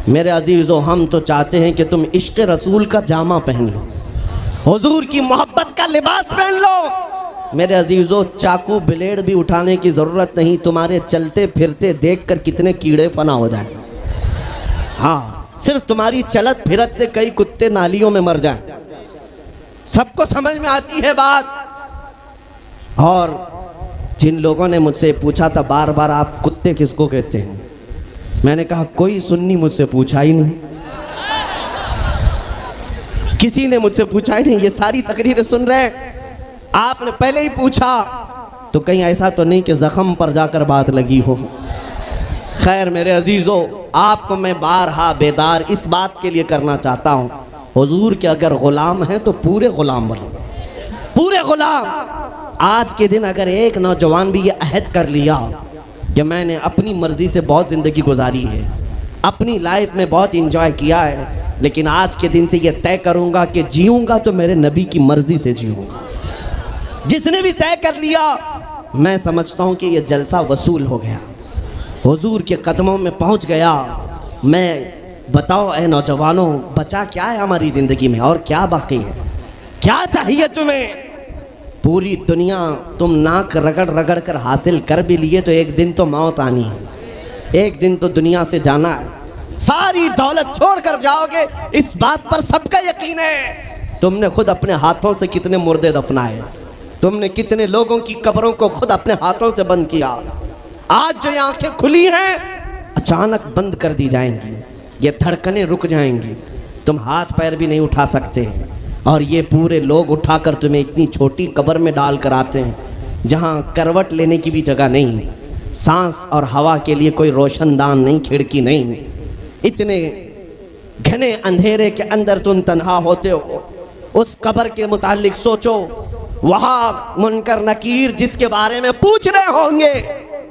मेरे अजीज़ों, हम तो चाहते हैं कि तुम इश्क़ रसूल का जामा पहन लो, हुजूर की मोहब्बत का लिबास पहन लो। मेरे अजीज़ों, चाकू ब्लेड भी उठाने की ज़रूरत नहीं, तुम्हारे चलते फिरते देखकर कितने कीड़े फना हो जाए। हाँ, सिर्फ तुम्हारी चलत फिरत से कई कुत्ते नालियों में मर जाएं। सबको समझ में आती है बात। और जिन लोगों ने मुझसे पूछा था बार बार, आप कुत्ते किसको कहते हैं, मैंने कहा कोई सुन्नी मुझसे पूछा ही नहीं, किसी ने मुझसे पूछा ही नहीं। ये सारी तकरीरें सुन रहे हैं, आपने पहले ही पूछा तो कहीं ऐसा तो नहीं कि जख्म पर जाकर बात लगी हो। खैर मेरे अजीज़ों, आपको मैं बारहा बेदार इस बात के लिए करना चाहता हूँ, हुजूर के अगर ग़ुलाम हैं तो पूरे ग़ुलाम बनो, पूरे ग़ुलाम। आज के दिन अगर एक नौजवान भी ये अहद कर लिया कि मैंने अपनी मर्ज़ी से बहुत ज़िंदगी गुजारी है, अपनी लाइफ में बहुत इंजॉय किया है, लेकिन आज के दिन से ये तय करूँगा कि जीऊँगा तो मेरे नबी की मर्ज़ी से जीऊँगा, जिसने भी तय कर लिया, मैं समझता हूँ कि ये जलसा वसूल हो गया, हुजूर के कदमों में पहुँच गया। मैं बताओ ए नौजवानों, बचा क्या है हमारी ज़िंदगी में और क्या बाकी है, क्या चाहिए तुम्हें? पूरी दुनिया तुम नाक रगड़ रगड़ कर हासिल कर भी लिए तो एक दिन तो मौत आनी है, एक दिन तो दुनिया से जाना है, सारी दौलत छोड़ कर जाओगे, इस बात पर सबका यकीन है। तुमने खुद अपने हाथों से कितने मुर्दे दफनाए, तुमने कितने लोगों की कब्रों को खुद अपने हाथों से बंद किया। आज जो ये आंखें खुली हैं अचानक बंद कर दी जाएंगी, ये धड़कनें रुक जाएंगी, तुम हाथ पैर भी नहीं उठा सकते, और ये पूरे लोग उठाकर तुम्हें इतनी छोटी कब्र में डाल कर आते हैं जहाँ करवट लेने की भी जगह नहीं, सांस और हवा के लिए कोई रोशनदान नहीं, खिड़की नहीं। इतने घने अंधेरे के अंदर तुम तन्हा होते हो। उस कब्र के मुतालिक सोचो, वहाँ मुनकर नकीर जिसके बारे में पूछ रहे होंगे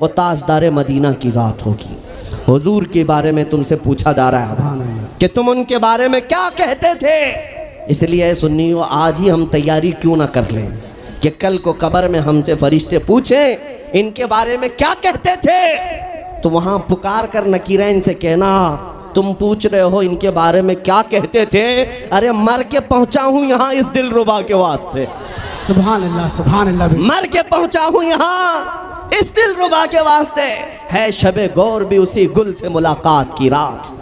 वो ताजदार मदीना की ज़ात होगी। हुजूर के बारे में तुमसे पूछा जा रहा है कि तुम उनके बारे में क्या कहते थे। इसलिए सुन्नियों, आज ही हम तैयारी क्यों ना कर लें कि कल को कब्र में हमसे फरिश्ते पूछें इनके बारे में क्या कहते थे, तो वहाँ पुकार कर नकीरैन से कहना तुम पूछ रहे हो इनके बारे में क्या कहते थे, अरे मर के पहुँचा हूँ यहाँ इस दिलरुबा के वास्ते। सुभान अल्लाह, सुभान अल्लाह। मर के पहुँचा हूँ यहाँ इस दिलरुबा के वास्ते, है शबे गौर भी उसी गुल से मुलाकात की रात।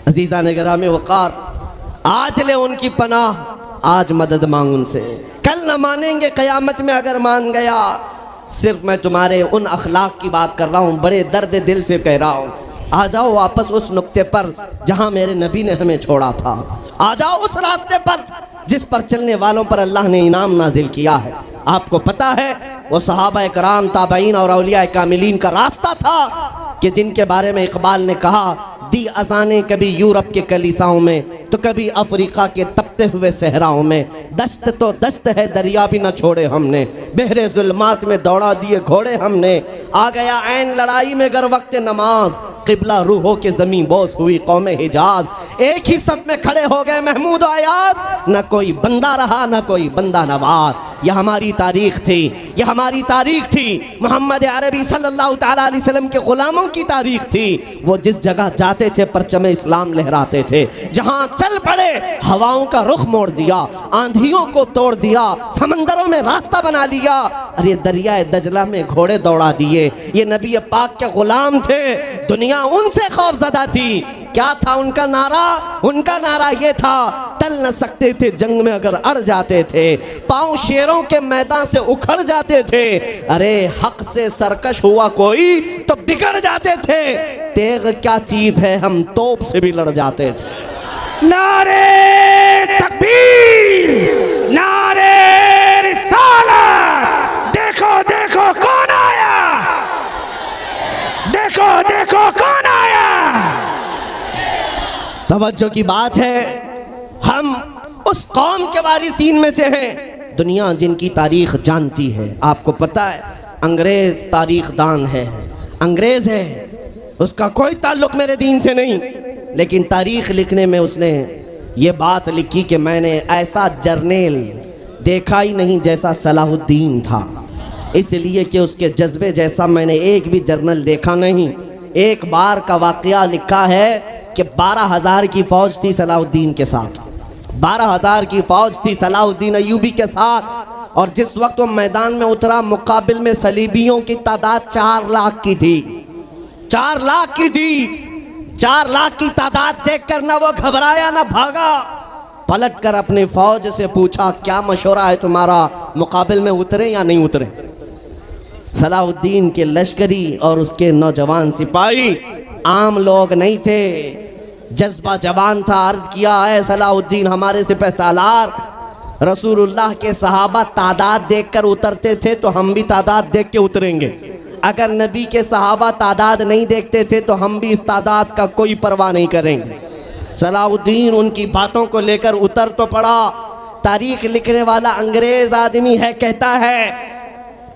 अजीज़ा ने गिरामी वक़ार, आज ले उनकी पनाह, आज मदद मांग उनसे, कल न मानेंगे क़यामत में अगर मान गया। सिर्फ मैं तुम्हारे उन अखलाक की बात कर रहा हूँ, बड़े दर्द दिल से कह रहा हूँ। आ जाओ वापस उस नुक्ते पर जहाँ मेरे नबी ने हमें छोड़ा था, आ जाओ उस रास्ते पर जिस पर चलने वालों पर अल्लाह ने इनाम नाजिल किया है। आपको पता है वो सहाबा कराम, ताबईन और औलिया कामिलीन का रास्ता था कि जिनके बारे में इकबाल ने कहा, दी अज़ाने कभी यूरोप के कलीसाओं में तो कभी अफ्रीका के तपते हुए सहराओं में, दश्त तो दश्त है दरिया भी न छोड़े हमने, बहरे जुल्मात में दौड़ा दिए घोड़े हमने, आ गया ऐन लड़ाई में गर वक्त नमाज, किबला रूहों के ज़मीं बोस हुई कौम हिजाज, एक ही सब में खड़े हो गए महमूद आयाज, न कोई बंदा रहा न कोई बंदा नवाज। यह हमारी तारीख थी, यह हमारी तारीख थी, मोहम्मद अरबी सल्लल्लाहु तआला अलैहि वसल्लम के ग़ुलामों की तारीख थी। वो जिस जगह जाते थे परचम इस्लाम लहराते थे, जहाँ चल पड़े हवाओं का रुख मोड़ दिया, आंधियों को तोड़ दिया, समंदरों में रास्ता बना लिया, अरे दरिया दजला में घोड़े दौड़ा दिए। ये नबी पाक के ग़ुलाम थे, दुनिया उनसे खौफज़दा थी। क्या था उनका नारा? उनका नारा ये था, टल न सकते थे जंग में अगर अड़ जाते थे, पाँव शेरों के मैदान से उखड़ जाते थे, अरे हक से सरकश हुआ कोई तो बिगड़ जाते थे, तेग क्या चीज़ है हम तोप से भी लड़ जाते थे। नारे तकबीर, नारे रिसालत, देखो देखो कौन आया, देखो देखो कौन आया। तवज्जो की बात है, हम उस कौम के वारिसीन में से हैं, दुनिया जिनकी तारीख जानती है। आपको पता है अंग्रेज़ तारीख दान है, अंग्रेज़ है, उसका कोई ताल्लुक़ मेरे दीन से नहीं, लेकिन तारीख़ लिखने में उसने ये बात लिखी कि मैंने ऐसा जर्नेल देखा ही नहीं जैसा सलाहुद्दीन था, इसलिए कि उसके जज्बे जैसा मैंने एक भी जर्नल देखा नहीं। एक बार का वाक़या लिखा है कि 12,000 की फौज थी सलाहुद्दीन के साथ, 12,000 की फौज थी सलाहुद्दीन अय्यूबी के साथ। और जिस वक्त वो मैदान में उतरा, मुकाबिल में सलीबियों की तादाद 4 लाख की थी, 4 लाख की थी। 4 लाख की तादाद देखकर ना वो घबराया ना भागा, पलट कर अपने फौज से पूछा, क्या मशवरा है तुम्हारा, मुकाबिल में उतरे या नहीं उतरे। सलाहुद्दीन के लश्करी और उसके नौजवान सिपाही आम लोग नहीं थे, जज्बा जवान था। अर्ज किया, है सलाहुद्दीन हमारे सिपह सालार, रसूलुल्लाह के सहाबा तादाद देखकर उतरते थे तो हम भी तादाद देख के उतरेंगे। अगर नबी के सहाबा तादाद नहीं देखते थे तो हम भी इस तादाद का कोई परवाह नहीं करेंगे। सलाहुद्दीन उनकी बातों को लेकर उतर तो पड़ा। तारीख लिखने वाला अंग्रेज आदमी है, कहता है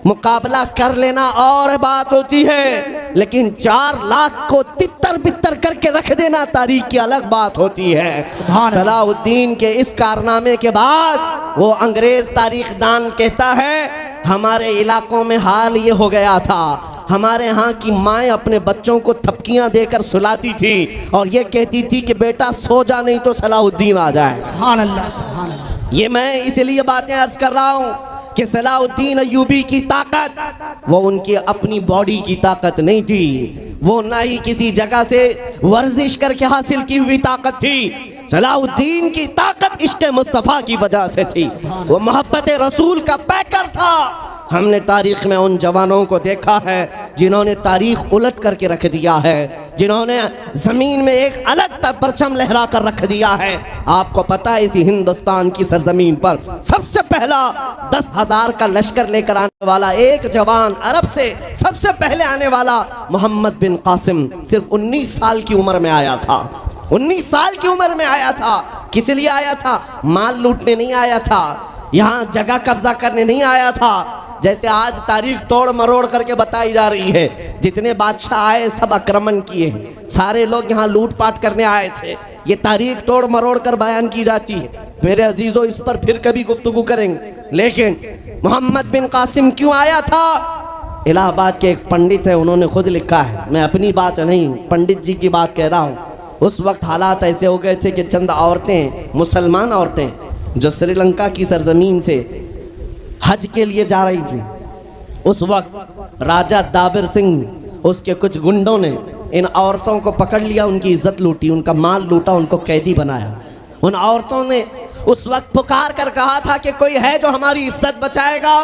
मुकाबला कर लेना और बात होती है, लेकिन 4 लाख को तितर बितर करके रख देना तारीख की अलग बात होती है। सलाहुद्दीन के इस कारनामे के बाद वो अंग्रेज तारीखदान कहता है, हमारे इलाकों में हाल ये हो गया था, हमारे यहाँ की माएँ अपने बच्चों को थपकियाँ देकर सुलाती थी और ये कहती थी कि बेटा सो जा, नहीं तो सलाहुद्दीन आ जाए। सुभान अल्लाह, सुभान अल्लाह। ये मैं इसलिए बातें अर्ज कर रहा हूँ कि सलाहुद्दीन अय्यूबी की ताकत वो उनकी अपनी बॉडी की ताकत नहीं थी, वो ना ही किसी जगह से वर्जिश करके हासिल की हुई ताकत थी। सलाहुद्दीन की ताकत इश्क़ मुस्तफ़ा की वजह से थी, वो मोहब्बत रसूल का पैकर था। हमने तारीख में उन जवानों को देखा है जिन्होंने तारीख उलट करके रख दिया है, जिन्होंने ज़मीन में एक अलग परचम लहरा कर रख दिया है। आपको पता है इसी हिंदुस्तान की सरजमीन पर सबसे पहला 10,000 का लश्कर लेकर आने वाला एक जवान, अरब से सबसे पहले आने वाला मोहम्मद बिन कासिम, सिर्फ 19 साल की उम्र में आया था। 19 साल की उम्र में आया था। किस लिए आया था? माल लूटने नहीं आया था, यहाँ जगह कब्जा करने नहीं आया था। जैसे आज तारीख तोड़ मरोड़ करके बताई जा रही है, जितने बादशाह आए सब आक्रमण किए, सारे लोग यहाँ लूटपाट करने आए थे, ये तारीख तोड़ मरोड़ कर बयान की जाती है। मेरे अजीजों, इस पर फिर कभी गुफ्तगू करेंगे। लेकिन मोहम्मद बिन कासिम क्यों आया था? इलाहाबाद के एक पंडित है, उन्होंने खुद लिखा है, मैं अपनी बात नहीं पंडित जी की बात कह रहा हूँ। उस वक्त हालात ऐसे हो गए थे कि चंद औरतें, मुसलमान औरतें जो श्रीलंका की सरजमीन से हज के लिए जा रही थी, उस वक्त राजा दाबिर सिंह उसके कुछ गुंडों ने इन औरतों को पकड़ लिया, उनकी इज्जत लूटी, उनका माल लूटा, उनको कैदी बनाया। उन औरतों ने उस वक्त पुकार कर कहा था कि कोई है जो हमारी इज्जत बचाएगा।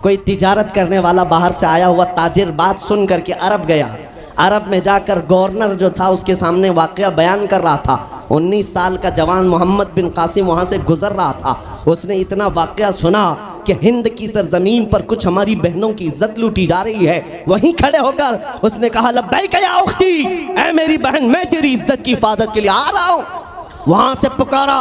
कोई तिजारत करने वाला बाहर से आया हुआ ताजिर बात सुन करके अरब गया। अरब में जाकर गवर्नर जो था उसके सामने वाक़या बयान कर रहा था। 19 साल का जवान मोहम्मद बिन कासिम वहाँ से गुजर रहा था। उसने इतना वाक़या सुना कि हिंद की सरजमीन पर कुछ हमारी बहनों की इज्जत लूटी जा रही है। वहीं खड़े होकर उसने कहा, लब्बैक या उख्ती, ऐ मेरी बहन, मैं तेरी इज्जत की हिफाजत के लिए आ रहा हूँ। वहाँ से पुकारा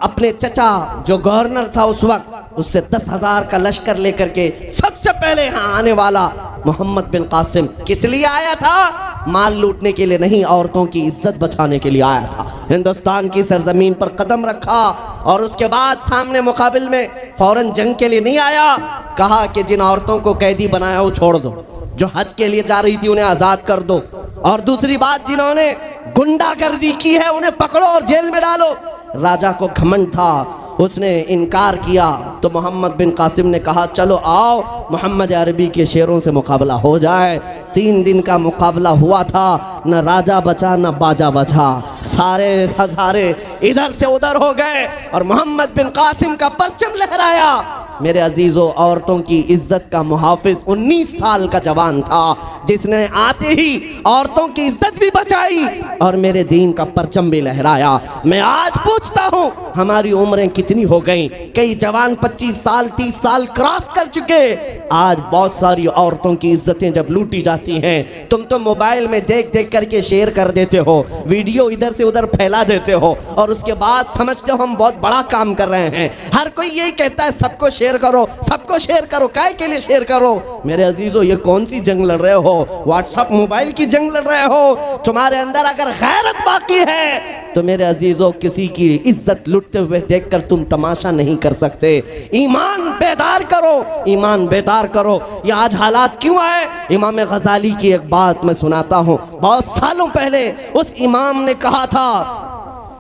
अपने चचा जो गवर्नर था उस वक्त, उससे 10,000 का लश्कर लेकर के सबसे पहले यहाँ आने वाला मोहम्मद बिन कासिम किस लिए आया था? माल लूटने के लिए नहीं, औरतों की इज्जत बचाने के लिए आया था। हिंदुस्तान की सरजमीन पर कदम रखा और उसके बाद सामने मुकाबिल में फौरन जंग के लिए नहीं आया। कहा कि जिन औरतों को कैदी बनाया वो छोड़ दो, जो हज के लिए जा रही थी उन्हें आज़ाद कर दो, और दूसरी बात जिन्होंने गुंडागर्दी की है उन्हें पकड़ो और जेल में डालो। राजा को घमंड था, उसने इनकार किया तो मोहम्मद बिन कासिम ने कहा, चलो आओ मोहम्मद अरबी के शेरों से मुकाबला हो जाए। 3 दिन का मुकाबला हुआ था, न राजा बचा न बाजा बचा, सारे हजारे इधर से उधर हो गए और मोहम्मद बिन कासिम का परचम लहराया। मेरे अजीज़ों, औरतों की इज्जत का मुहाफिज 19 साल का जवान था, जिसने आते ही औरतों की इज्जत भी बचाई और मेरे दीन का परचम भी लहराया। मैं आज पूछता हूँ, हमारी उम्रें कितनी हो गई? कई जवान 25 साल 30 साल क्रॉस कर चुके। आज बहुत सारी औरतों की इज्जतें जब लूटी जाती हैं, तुम तो मोबाइल में देख देख करके शेयर कर देते हो, वीडियो इधर से उधर फैला देते हो और उसके बाद समझते हो हम बहुत बड़ा काम कर रहे हैं। हर कोई यही कहता है सबको शेयर शेयर करो, सबको शेयर करो, काय के लिए शेयर करो? मेरे अजीजों, ये कौन सी जंग लड़ रहे हो? व्हाट्सएप मोबाइल की जंग लड़ रहे हो? तुम्हारे अंदर अगर गैरत बाकी है तो मेरे अजीजों, किसी की इज्जत लुटते हुए देखकर तुम तमाशा नहीं कर सकते। ईमान बेदार करो, ईमान बेदार करो। ये आज हालात क्यों आए? इमाम गजाली की एक बात मैं सुनाता हूँ। बहुत सालों पहले उस इमाम ने कहा था,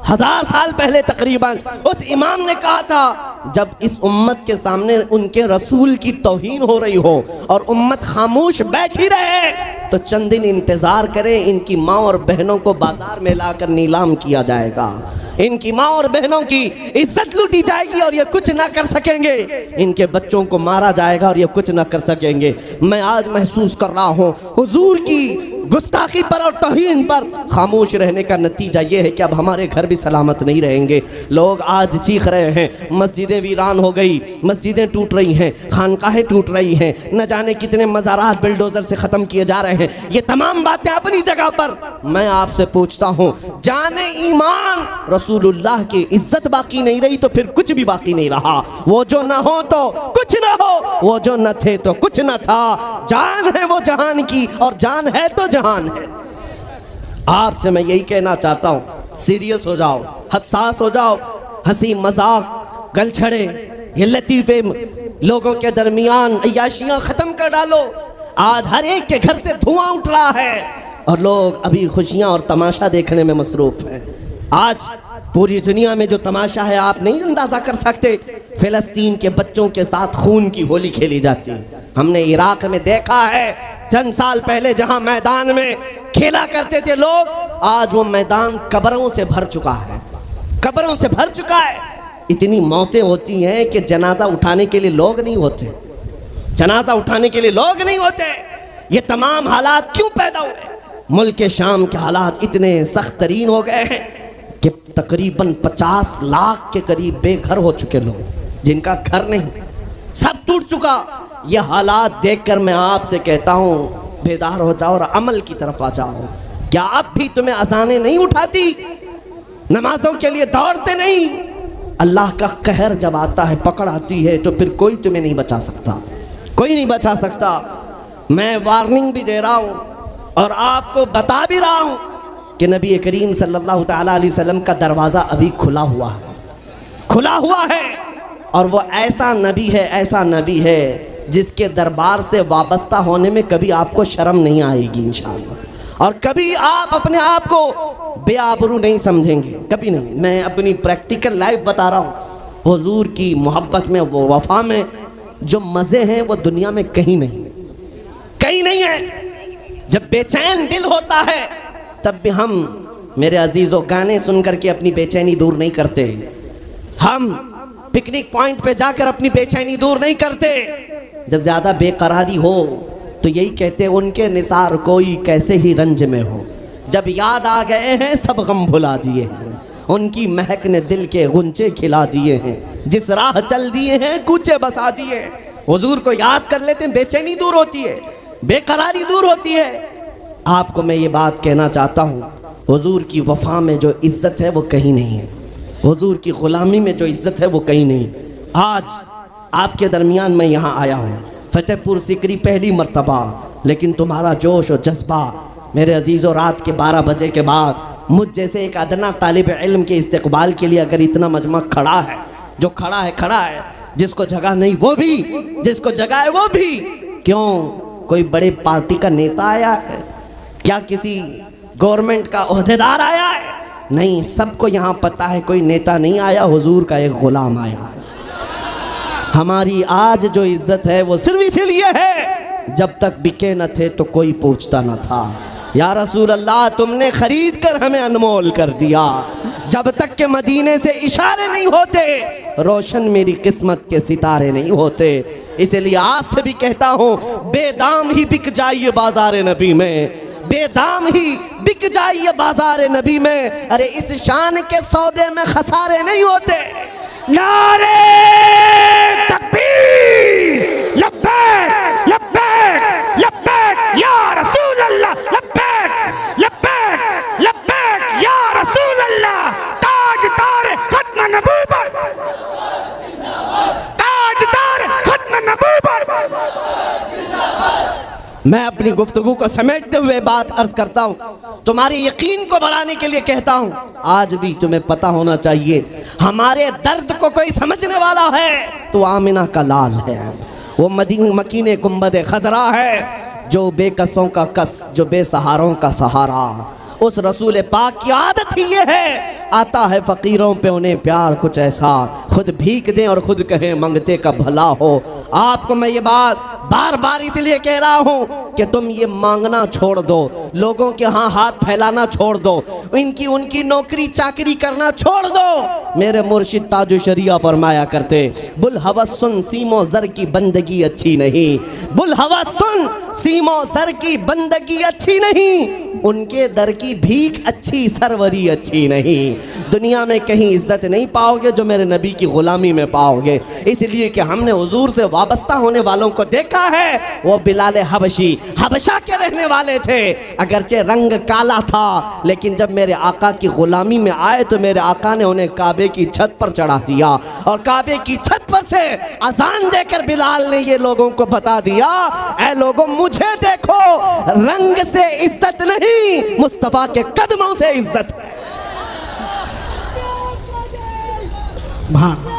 1000 साल पहले तकरीबन, उस इमाम ने कहा था, जब इस उम्मत के सामने उनके रसूल की तौहीन हो रही हो और उम्मत खामोश बैठी रहे तो चंद दिन इंतजार करें, इनकी माँ और बहनों को बाजार में लाकर नीलाम किया जाएगा, इनकी माँ और बहनों की इज्जत लूटी जाएगी और ये कुछ ना कर सकेंगे, इनके बच्चों को मारा जाएगा और ये कुछ ना कर सकेंगे। मैं आज महसूस कर रहा हूँ हुजूर की गुस्ताखी पर और तौहीन पर खामोश रहने का नतीजा ये है कि अब हमारे घर भी सलामत नहीं रहेंगे। लोग आज चीख रहे हैं, मस्जिदें वीरान हो गई, मस्जिदें टूट रही हैं, खानकाहें टूट रही हैं, न जाने कितने मज़ारात बिल्डोजर से ख़त्म किए जा रहे हैं। ये तमाम बातें अपनी जगह पर। मैं आपसे पूछता हूँ, जाने ईमान रसूलुल्लाह की इज्जत बाकी नहीं रही तो फिर कुछ भी बाकी नहीं रहा। वो जो न हो तो कुछ न हो, वो जो न थे तो कुछ न था। जान है वो जहान की और जान है तो जहान है। आपसे मैं यही कहना चाहता हूँ, सीरियस हो जाओ, हसास हो जाओ। हंसी मजाक, गलछड़े, ये लतीफे लोगों के दरमियान अय्याशियां खत्म कर डालो। आज हर एक के घर से धुआं उठ रहा है और लोग अभी खुशियां और तमाशा देखने में मसरूफ हैं। आज पूरी दुनिया में जो तमाशा है आप नहीं अंदाजा कर सकते। फिलिस्तीन के बच्चों के साथ खून की होली खेली जाती है। हमने इराक में देखा है, चंद साल पहले जहां मैदान में खेला करते थे लोग, आज वो मैदान कब्रों से भर चुका है, कब्रों से भर चुका है। इतनी मौतें होती हैं कि जनाजा उठाने के लिए लोग नहीं होते, जनाजा उठाने के लिए लोग नहीं होते। ये तमाम हालात क्यों पैदा हुए? मुल्क शाम के हालात इतने सख्त तरीन हो गए हैं कि तकरीबन 50 लाख के करीब बेघर हो चुके लोग, जिनका घर नहीं, सब टूट चुका। ये हालात देखकर मैं आपसे कहता हूँ, बेदार हो जाओ और अमल की तरफ आ जाओ। क्या अब भी तुम्हें अज़ानें नहीं उठाती? नमाजों के लिए दौड़ते नहीं? अल्लाह का कहर जब आता है, पकड़ आती है, तो फिर कोई तुम्हें नहीं बचा सकता, कोई नहीं बचा सकता। मैं वार्निंग भी दे रहा हूँ और आपको बता भी रहा हूँ कि नबी करीम सल्लल्लाहु तआला अलैहि वसल्लम का दरवाज़ा अभी खुला हुआ है, खुला हुआ है। और वो ऐसा नबी है, ऐसा नबी है जिसके दरबार से वाबस्ता होने में कभी आपको शर्म नहीं आएगी इंशाअल्लाह, और कभी आप अपने आप को बेआबरू नहीं समझेंगे, कभी नहीं। मैं अपनी प्रैक्टिकल लाइफ बता रहा हूँ। हुजूर की मोहब्बत में, वो वफा में जो मज़े हैं वो दुनिया में कहीं नहीं, कहीं नहीं है। जब बेचैन दिल होता है तब भी हम, मेरे अजीज़ों, गाने सुन करके अपनी बेचैनी दूर नहीं करते। हम पिकनिक पॉइंट पे जाकर अपनी बेचैनी दूर नहीं करते। जब ज़्यादा बेकरारी हो तो यही कहते, उनके निसार कोई कैसे ही रंज में हो। जब याद आ गए हैं सब गम भुला दिए हैं, उनकी महक ने दिल के गुंचे खिला दिए हैं, जिस राह चल दिए हैं कूचे बसा दिए। हुजूर को याद कर लेते हैं, बेचैनी दूर होती है, बेकरारी दूर होती है। आपको मैं ये बात कहना चाहता हूँ, हुजूर की वफा में जो इज़्ज़त है वो कहीं नहीं है, हुजूर की ग़ुलामी में जो इज़्ज़त है वो कहीं नहीं। आज आपके दरमियान मैं यहाँ आया हूँ, फतेहपुर सिकरी पहली मर्तबा, लेकिन तुम्हारा जोश और जज्बा मेरे अजीज़ों, रात के 12 बजे के बाद मुझ जैसे एक अदना तालिब इल्म के इस्तकबाल के लिए अगर इतना मजमा खड़ा है, जो खड़ा है खड़ा है, जिसको जगह नहीं वो भी, जिसको जगह है वो भी। क्यों? कोई बड़े पार्टी का नेता आया है क्या? किसी गवर्नमेंट का ओहदेदार आया है? नहीं, सबको यहाँ पता है कोई नेता नहीं आया, हुजूर का एक गुलाम आया। हमारी आज जो इज्जत है वो सिर्फ इसीलिए है, जब तक बिके न थे तो कोई पूछता न था। या रसूल अल्लाह, तुमने खरीद कर हमें अनमोल कर दिया। जब तक के मदीने से इशारे नहीं होते, रोशन मेरी किस्मत के सितारे नहीं होते। इसलिए आपसे भी कहता हूँ, बेदाम ही बिक जाइए बाजार नबी में, बेदाम ही बिक जाइए बाजार नबी में। अरे इस शान के सौदे में खसारे नहीं होते। नारे तकबीर, लब्बैक लब्बैक लब्बैक या रसूल अल्लाह, लब्बैक लब्बैक लब्बैक या रसूल अल्लाह। ताजदार खत्म नबूवत, ताजदार मैं अपनी गुफ्तगू को समेटते हुए बात अर्ज करता हूँ, तुम्हारे यकीन को बढ़ाने के लिए कहता हूँ, आज भी तुम्हें पता होना चाहिए हमारे दर्द को कोई समझने वाला है तो आमिना का लाल है, वो मकीने गुंबद खजरा है, जो बेकसों का कस, जो बेसहारों का सहारा। उस रसूल पाक की आदत ही ये है, आता है फ़कीरों पे उन्हें प्यार कुछ ऐसा, खुद भीख दें और खुद कहें मंगते का भला हो। आपको मैं ये बात बार बार इसलिए कह रहा हूँ कि तुम ये मांगना छोड़ दो, लोगों के यहाँ हाथ फैलाना छोड़ दो, इनकी उनकी नौकरी चाकरी करना छोड़ दो। मेरे मुर्शिद ताजु शरिया फरमाया करते, बुल हवस सुन सीमो ज़र की बंदगी अच्छी नहीं, बुल हवस सुन सीमो ज़र की बंदगी अच्छी नहीं, उनके दर की भीख अच्छी सरवरी अच्छी नहीं। दुनिया में कहीं इज्जत नहीं पाओगे जो मेरे नबी की गुलामी में पाओगे, इसलिए कि हमने हुजूर से वाबस्ता होने वालों को देखा है। वो बिलाल हबशी हबशा के रहने वाले थे, अगरचे रंग काला था, लेकिन जब मेरे आका की गुलामी में आए तो मेरे आका ने उन्हें काबे की छत पर चढ़ा दिया और काबे की छत पर से अजान देकर बिलाल ने ये लोगों को बता दिया, ऐ लोगों मुझे देखो, रंग से इज्जत नहीं, मुस्तफा के कदमों से इज्जत है। सुभान